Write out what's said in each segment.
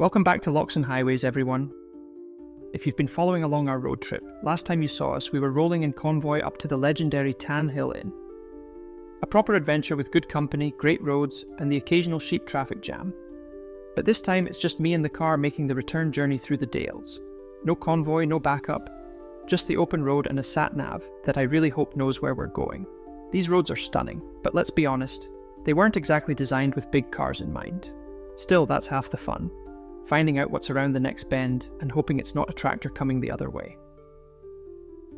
Welcome back to Lochs and Highways, everyone. If you've been following along our road trip, last time you saw us, we were rolling in convoy up to the legendary Tan Hill Inn. A proper adventure with good company, great roads, and the occasional sheep traffic jam. But this time it's just me and the car making the return journey through the Dales. No convoy, no backup, just the open road and a sat-nav that I really hope knows where we're going. These roads are stunning, but let's be honest, they weren't exactly designed with big cars in mind. Still, that's half the fun. Finding out what's around the next bend and hoping it's not a tractor coming the other way.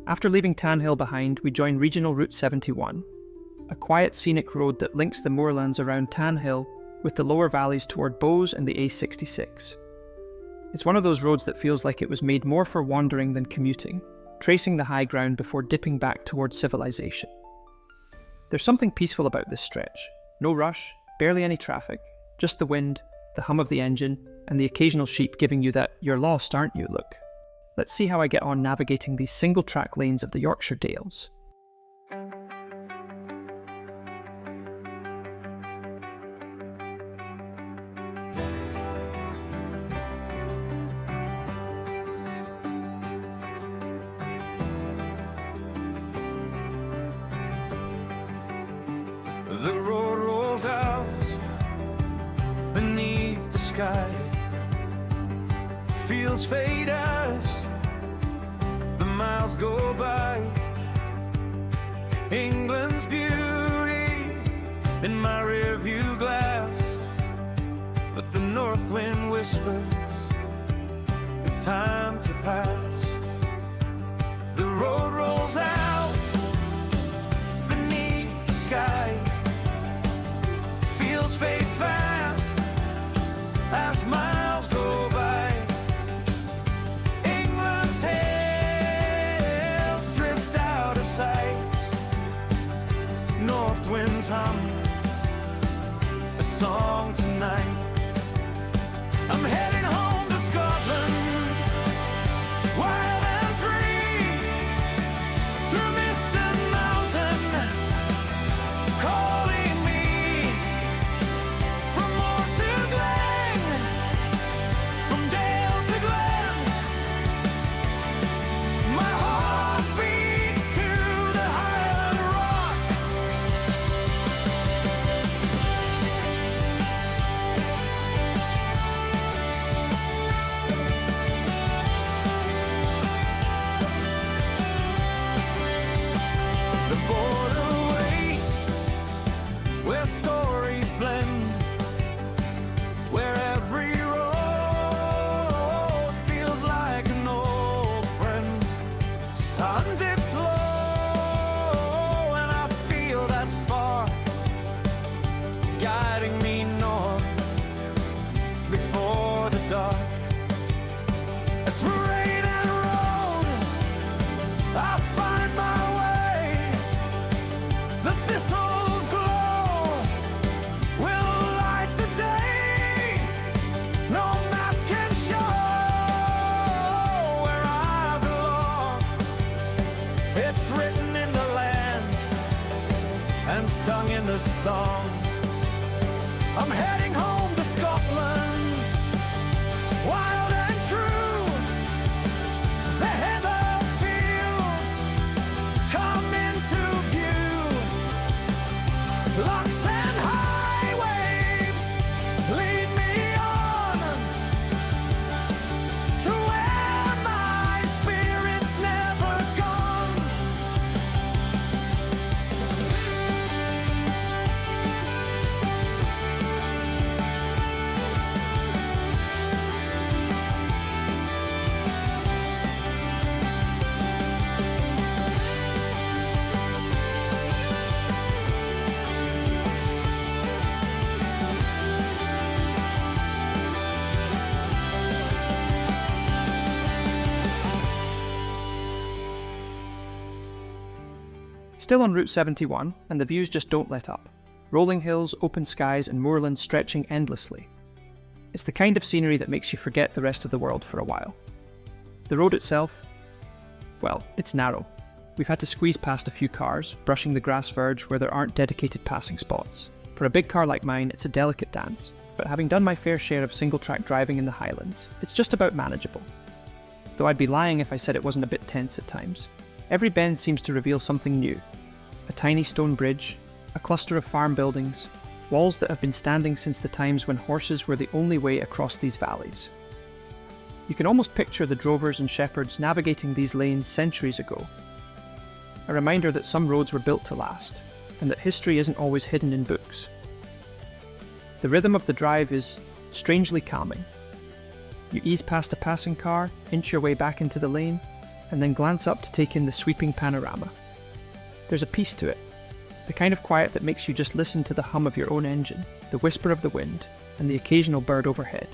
After leaving Tan Hill behind, we join Regional Route 71, a quiet scenic road that links the moorlands around Tan Hill with the lower valleys toward Bowes and the A66. It's one of those roads that feels like it was made more for wandering than commuting, tracing the high ground before dipping back towards civilization. There's something peaceful about this stretch. No rush, barely any traffic, just the wind, the hum of the engine, and the occasional sheep giving you that "you're lost, aren't you" look. Let's see how I get on navigating these single-track lanes of the Yorkshire Dales. The road rolls out beneath the sky. Fields fade as the miles go by. England's beauty in my rearview glass, but the north wind whispers it's time to pass. The road rolls out beneath the sky. Fields fade fast as miles go by. England's hills drift out of sight. North winds hum a song tonight. I'm heading home to Scotland, wild and free, through mist and mountain, calling me from moor to glen, from dale to glen. My heart beats to the Highland rock. The border waits where stories blend, where every road feels like an old friend. Sun dips low and I feel that spark guiding me north before the dark. Through rain and road I find my way. The thistles glow will light the day. No map can show where I belong. It's written in the land and sung in the song. I'm heading home to Scotland, wild and true. The heather fields come into view. Lochs and highways lead me on to where my spirit's never gone. Still on Route 71, and the views just don't let up. Rolling hills, open skies, and moorlands stretching endlessly. It's the kind of scenery that makes you forget the rest of the world for a while. The road itself, well, it's narrow. We've had to squeeze past a few cars, brushing the grass verge where there aren't dedicated passing spots. For a big car like mine, it's a delicate dance. but having done my fair share of single-track driving in the Highlands, it's just about manageable. Though I'd be lying if I said it wasn't a bit tense at times. Every bend seems to reveal something new. A tiny stone bridge, a cluster of farm buildings, walls that have been standing since the times when horses were the only way across these valleys. You can almost picture the drovers and shepherds navigating these lanes centuries ago. A reminder that some roads were built to last, and that history isn't always hidden in books. The rhythm of the drive is strangely calming. You ease past a passing car, inch your way back into the lane, and then glance up to take in the sweeping panorama. There's a peace to it, the kind of quiet that makes you just listen to the hum of your own engine, the whisper of the wind, and the occasional bird overhead.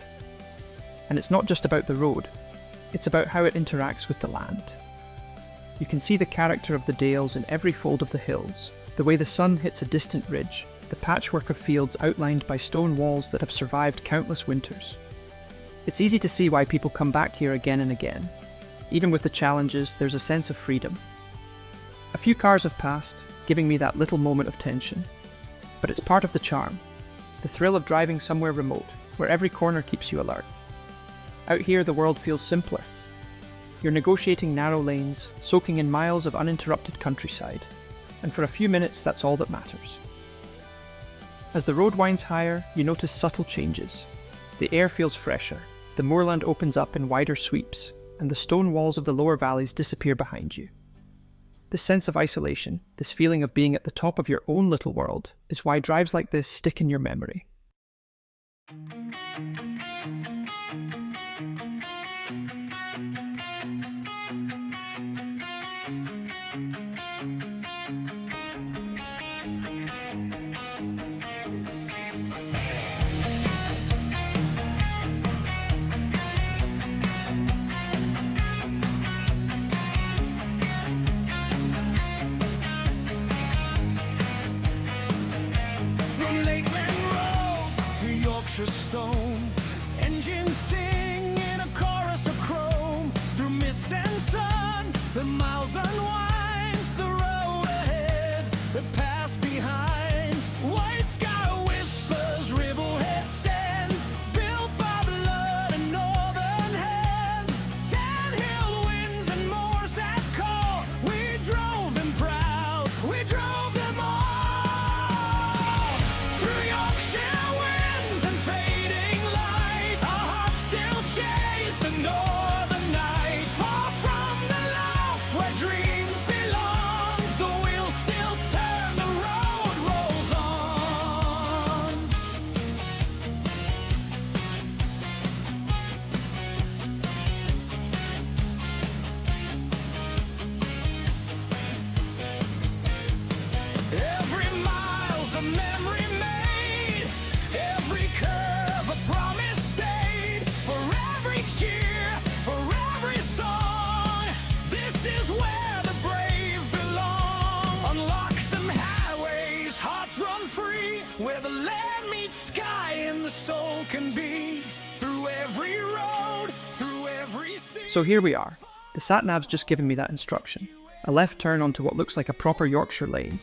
And it's not just about the road, it's about how it interacts with the land. You can see the character of the Dales in every fold of the hills, the way the sun hits a distant ridge, the patchwork of fields outlined by stone walls that have survived countless winters. It's easy to see why people come back here again and again. Even with the challenges, there's a sense of freedom. A few cars have passed, giving me that little moment of tension. But it's part of the charm, the thrill of driving somewhere remote, where every corner keeps you alert. Out here, the world feels simpler. You're negotiating narrow lanes, soaking in miles of uninterrupted countryside, and for a few minutes, that's all that matters. As the road winds higher, you notice subtle changes. The air feels fresher, the moorland opens up in wider sweeps, and the stone walls of the lower valleys disappear behind you. This sense of isolation, this feeling of being at the top of your own little world, is why drives like this stick in your memory. Stone engines sing in a chorus of chrome through mist and sun. The miles unwind, the road ahead, the past behind. White sky whispers, ribblehead stands, built by blood and northern hands. Tan hill winds and moors that call. We drove them proud, we drove them all through Yorkshire. Chase the northern night, far from the Lochs where dreams belong. The wheels still turn, the road rolls on. Every mile's a memory made, every curve a promise stayed. For every cheer, for every song, this is where the brave belong. On Lochs and highways, hearts run free, where the land meets sky and the soul can be. Through every road, through every sea. So here we are. The sat-nav's just given me that instruction. A left turn onto what looks like a proper Yorkshire lane.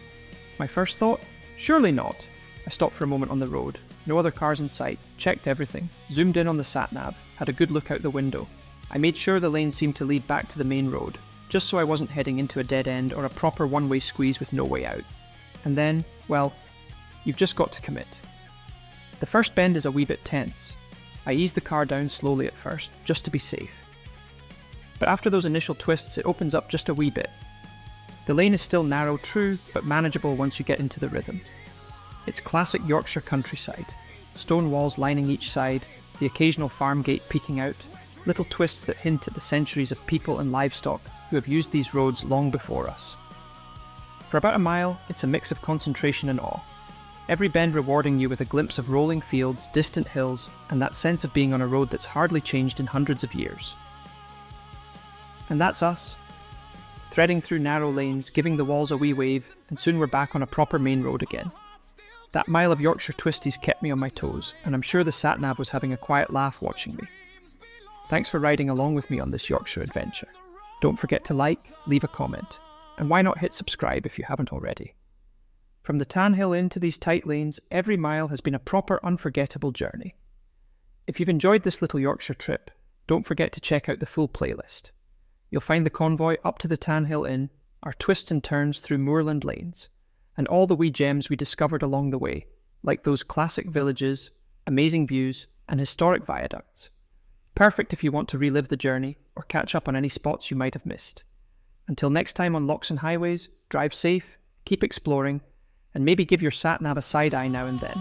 My first thought? Surely not. I stopped for a moment on the road. No other cars in sight, checked everything, zoomed in on the sat-nav, had a good look out the window. I made sure the lane seemed to lead back to the main road, just so I wasn't heading into a dead end or a proper one-way squeeze with no way out. And then, well, you've just got to commit. The first bend is a wee bit tense. I ease the car down slowly at first, just to be safe. But after those initial twists, it opens up just a wee bit. The lane is still narrow, true, but manageable once you get into the rhythm. It's classic Yorkshire countryside. Stone walls lining each side, the occasional farm gate peeking out, little twists that hint at the centuries of people and livestock who have used these roads long before us. For about a mile, it's a mix of concentration and awe. Every bend rewarding you with a glimpse of rolling fields, distant hills, and that sense of being on a road that's hardly changed in hundreds of years. And that's us. Threading through narrow lanes, giving the walls a wee wave, and soon we're back on a proper main road again. That mile of Yorkshire twisties kept me on my toes, and I'm sure the sat-nav was having a quiet laugh watching me. Thanks for riding along with me on this Yorkshire adventure. Don't forget to like, leave a comment, and why not hit subscribe if you haven't already. From the Tan Hill Inn to these tight lanes, every mile has been a proper unforgettable journey. If you've enjoyed this little Yorkshire trip, don't forget to check out the full playlist. You'll find the convoy up to the Tan Hill Inn, our twists and turns through moorland lanes, and all the wee gems we discovered along the way, like those classic villages, amazing views, and historic viaducts. Perfect if you want to relive the journey or catch up on any spots you might have missed. Until next time on Lochs and Highways, drive safe, keep exploring, and maybe give your sat-nav a side-eye now and then.